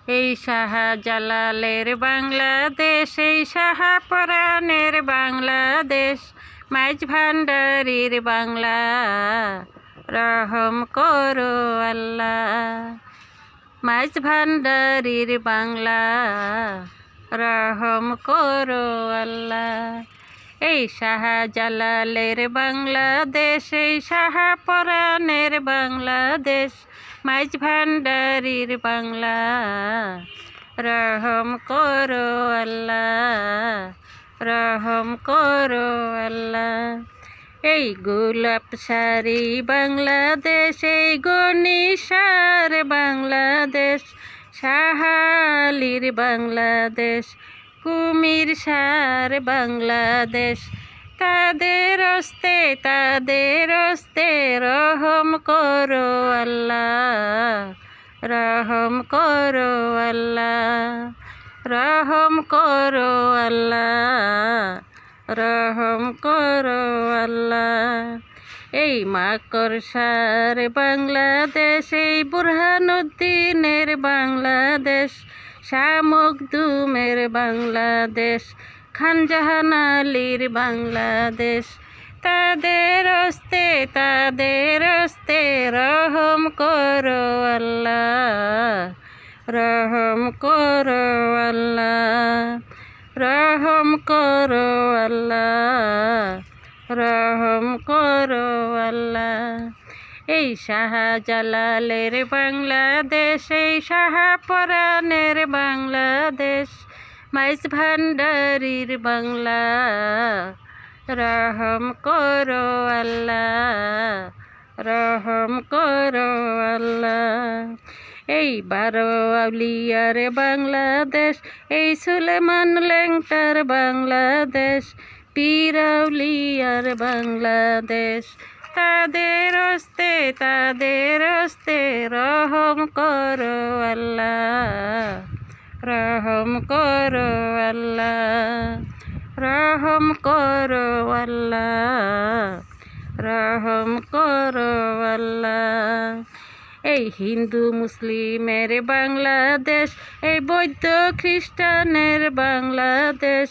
এই শাহজালালের বাংলাদেশ, এই শাহপরাণের বাংলাদেশ, মাইজ ভান্ডারীর বাংলা, রহম করো আল্লাহ। মাইজ ভান্ডারীর বাংলা, রহম করো আল্লাহ। এই শাহজালালের বাংলাদেশ, এই শাহপরাণের বাংলাদেশ, মাইজ ভান্ডারীর বাংলা, রহম করো আল্লাহ, রহম করো আল্লাহ। এই গোলাপ শাড়ি বাংলাদেশ, এই গনিশার বাংলাদেশ, শাহালির বাংলাদেশ, কুমির সার বাংলাদেশ, তাদের হস্তে রহম করো আল্লাহ, রহম করো আল্লাহ, রহম করো আল্লাহ, রহম করো আল্লাহ। এই মাকড়সার বাংলাদেশ, এই বুরহানুদ্দিনের বাংলাদেশ, শাহ মখদুমের বাংলাদেশ, খানজাহান আলীর বাংলাদেশ, তাদের হস্তে রহম করো আল্লাহ, রহম করো আল্লাহ, রহম করো আল্লাহ, রহম করো আল্লাহ। এই শাহজালালের বাংলাদেশ, এই শাহপরাণের বাংলাদেশ, মাইজ ভান্ডারীর বাংলা, রহম করো আল্লাহ, রহম করো আল্লাহ। এই 12 আউলিয়ার বাংলাদেশ, এই সুলেমান ল্যাংটার বাংলাদেশ, পীর আউলিয়ার বাংলাদেশ, তাদের হস্তে রহম করো আল্লাহ, রহম করো আল্লাহ, রহম করো আল্লাহ, রহম করো আল্লাহ। এই হিন্দু মুসলিমের বাংলাদেশ, এই বৌদ্ধ খ্রিস্টানের বাংলাদেশ,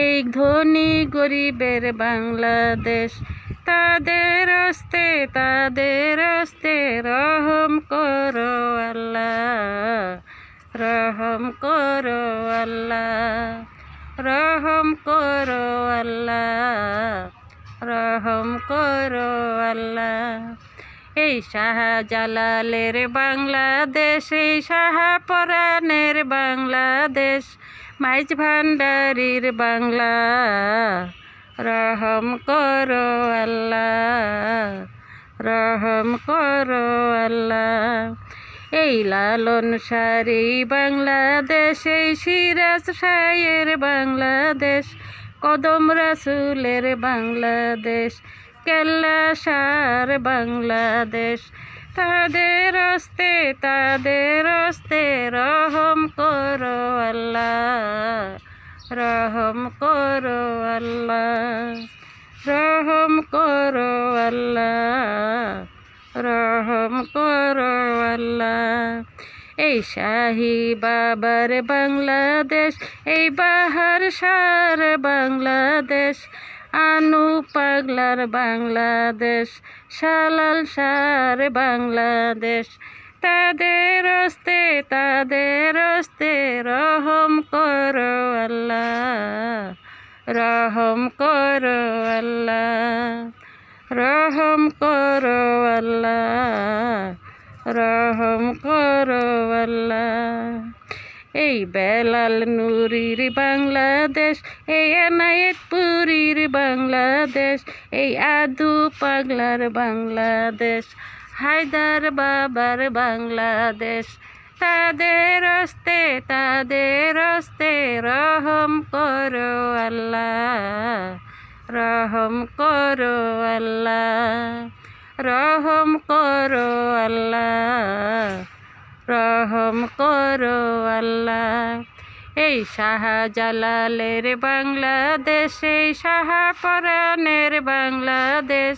এই ধনী গরিবের বাংলাদেশ, তাদের হস্তে রহম করো আল্লাহ, রহম করো আল্লাহ, রহম করো আল্লাহ, রহম করো আল্লাহ। এই শাহজালালের বাংলাদেশ, এই শাহপরাণের বাংলাদেশ, মাইজ ভান্ডারীর বাংলা, রহম করো আল্লাহ, রহম করো আল্লাহ। এই লালন সারি বাংলাদেশ, এই সিরাজ শাহের বাংলাদেশ, কদম রাসুলের বাংলাদেশ, কেল্লা সার বাংলাদেশ, তাদের হস্তে রহম করো আল্লাহ, রহম করো আল্লাহ, রহম করো আল্লাহ, রহম করো আল্লাহ। এই শাহী বাবার বাংলাদেশ, এই বাহার সার বাংলাদেশ, আনু পাগলার বাংলাদেশ, শালাল সার বাংলাদেশ, তাদের হস্তে রহম করো আল্লাহ, রহম করো আল্লাহ, রহম করো আল্লাহ, রহম করো আল্লাহ। এই বেলাল নুরির বাংলাদেশ, এই এনায়েতপুরীর বাংলাদেশ, এই আদু পাগলার বাংলাদেশ, হায়দার বাবার বাংলাদেশ, তাদের হস্তে রহম করো আল্লাহ, রহম করো আল্লাহ, রহম করো আল্লাহ, রহম করো আল্লাহ। এই শাহজালালের বাংলাদেশ, এই শাহপরাণের বাংলাদেশ,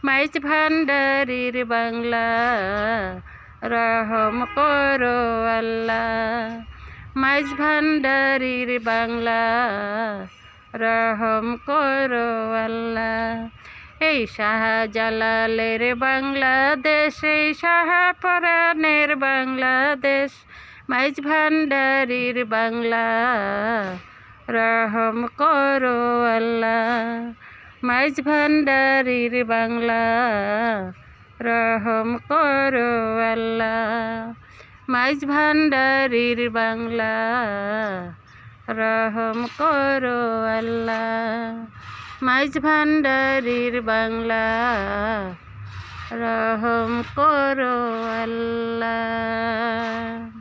মাইজ ভান্ডারীর বাংলা, রহম করো আল্লাহ। মাইজ ভান্ডারির বাংলা, রহম করো আল্লাহ। এই শাহজালালের বাংলাদেশ, এই শাহপরাণের বাংলাদেশ, মাইজ ভান্ডারির বাংলা, রহম করো আল্লাহ। মাইজ ভান্ডারির বাংলা, রহম করো আল্লাহ। মাইজ ভান্ডারির বাংলা, রহম করো আল্লাহ। মাইজ ভান্ডারির বাংলা, রহম করো আল্লাহ।